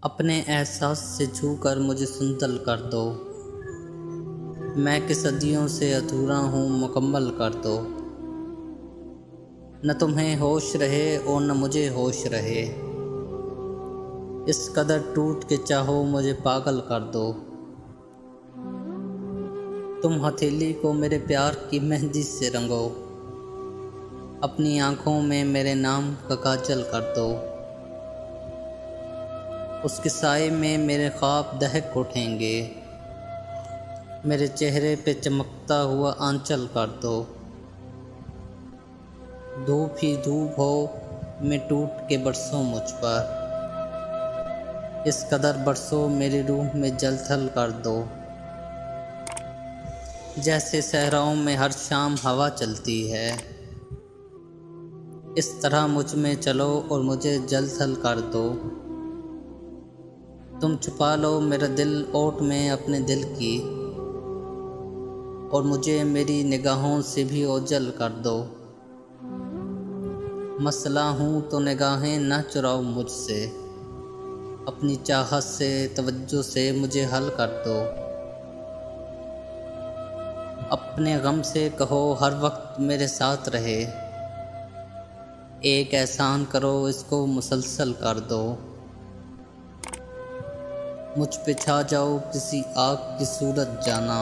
अपने एहसास से छू कर मुझे सुंदर कर दो। मैं कि सदियों से अधूरा हूँ, मुकम्मल कर दो। न तुम्हें होश रहे और न मुझे होश रहे। इस कदर टूट के चाहो मुझे पागल कर दो। तुम हथेली को मेरे प्यार की मेहंदी से रंगो। अपनी आँखों में मेरे नाम का काजल कर दो। उसके साए में मेरे ख्वाब दहक उठेंगे। मेरे चेहरे पे चमकता हुआ आंचल कर दो। धूप ही धूप हो मैं टूट के बरसों मुझ पर। इस कदर बरसों मेरी रूह में जलथल कर दो। जैसे सहराओं में हर शाम हवा चलती है, इस तरह मुझ में चलो और मुझे जलथल कर दो। तुम छुपा लो मेरा दिल ओट में अपने दिल की, और मुझे मेरी निगाहों से भी ओझल कर दो। मसला हूँ तो निगाहें न चुराओ मुझसे। अपनी चाहत से तवज्जो से मुझे हल कर दो। अपने गम से कहो हर वक्त मेरे साथ रहे। एक एहसान करो इसको मुसलसल कर दो। मुझ पे छा जाओ किसी आग की सूरत जाना।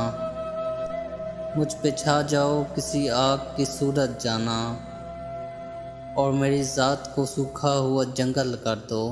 मुझ पे छा जाओ किसी आग की सूरत जाना, और मेरी ज़ात को सूखा हुआ जंगल कर दो।